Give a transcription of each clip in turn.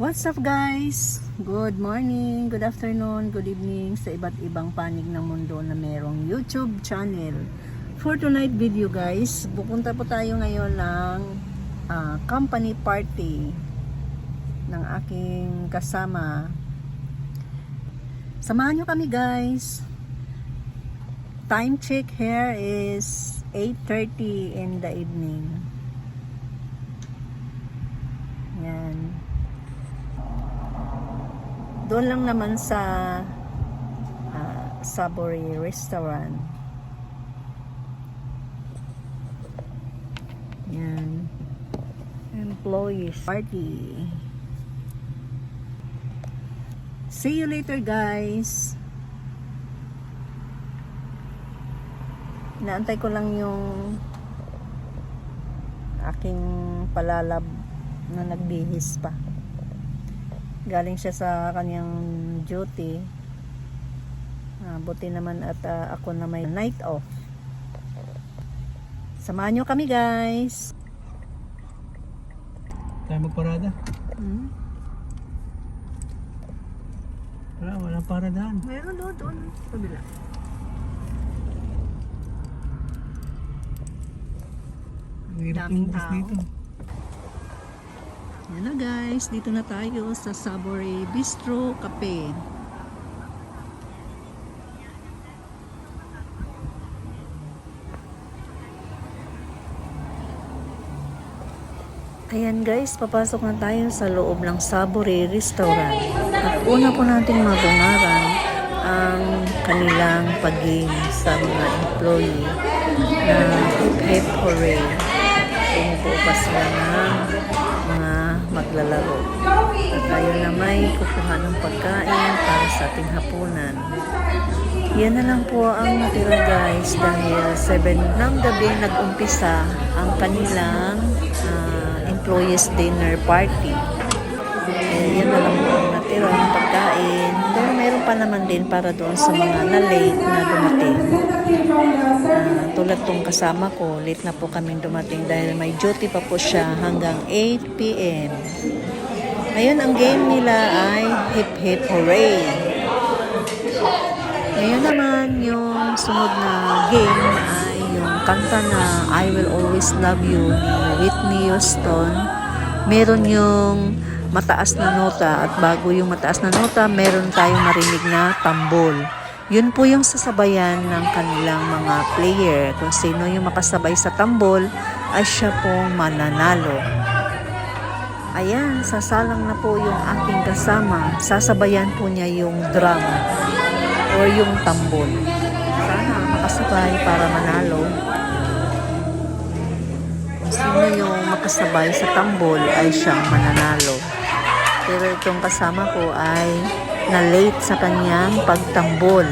What's up guys? Good morning, good afternoon, good evening sa iba't ibang panig ng mundo na merong YouTube channel. For tonight video guys, pupunta po tayo ngayon ng company party ng aking kasama. Samahan nyo kami guys. Time check here is 8:30 in the evening. Yan. Doon lang naman sa Savory Restaurant. Yan. Employees party. See you later guys. Inaantay ko lang yung aking palalab na nagbihis pa. Galing siya sa kanyang duty. Buti naman at ako na may night off. Samahan nyo kami guys. Tayo magparada? Walang paradahan. Meron doon. Pabila. Daming tao. Dito. Yan na guys, dito na tayo sa Savory Bistro Cafe. Ayan guys, papasok na tayo sa loob ng Savory Restaurant. At una po nating magungaran ang kanilang pag-game sa mga employee na hip hip hooray. Pumupo pa sila ng mga maglalaro. At tayo na may kukuha ng pagkain para sa ating hapunan. Yan na lang po ang natira guys dahil 7 ng gabi nag-umpisa ang kanilang employees dinner party. Yan na lang po ang natira ng pagkain. Pero mayroon pa naman din para doon sa mga na-late na dumating. Tulad tong kasama ko, late na po kami dumating dahil may duty pa po siya hanggang 8 p.m. Ngayon ang game nila ay Hip Hip Hooray. Ngayon naman yung sunod na game ay yung kanta na I Will Always Love You ni Whitney Houston. Meron yung mataas na nota at bago yung mataas na nota, meron tayong marinig na tambol. Yun po yung sasabayan ng kanilang mga player. Kung sino yung makasabay sa tambol, ay siya pong mananalo. Ayan, sasalang na po yung aking kasama. Sasabayan po niya yung drum or yung tambol. Sana makasabay para manalo. Kung sino yung makasabay sa tambol, ay siyang mananalo. Pero itong kasama ko ay na-late sa kanyang pagtambol.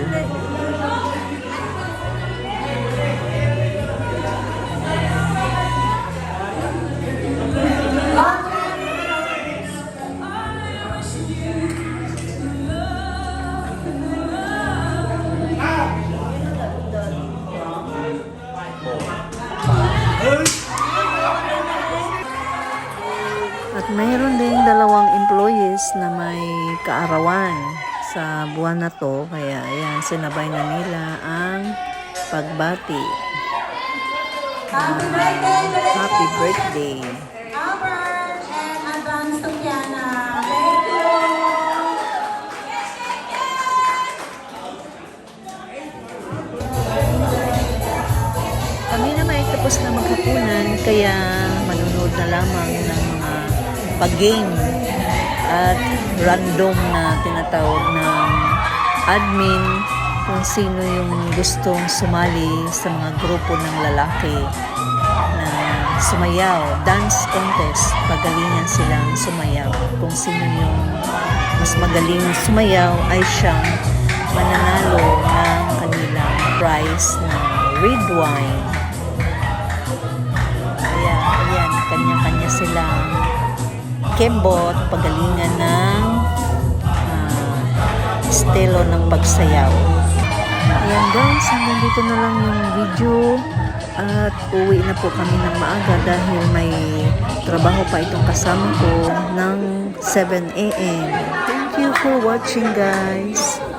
At mayroon ding dalawang employees na may kaarawan sa buwan na to. Kaya ayan, sinabay na nila ang pagbati. Happy birthday! Albert and advance to Kiana. Thank you! Kami na may tapos na maghapunan, kaya manunod na lamang ng mga pag-game at random na tinatawag ng admin kung sino yung gustong sumali sa mga grupo ng lalaki na sumayaw, dance contest, pagalingan silang sumayaw. Kung sino yung mas magaling sumayaw ay siyang mananalo ng kanilang prize na red wine. Kaya ayan, kanya-kanya silang kembot, pagalingan ng estilo ng pagsayaw. Ayan guys, hanggang dito na lang yung video. At uwi na po kami ng maaga dahil may trabaho pa itong kasama ko ng 7 a.m. Thank you for watching, guys.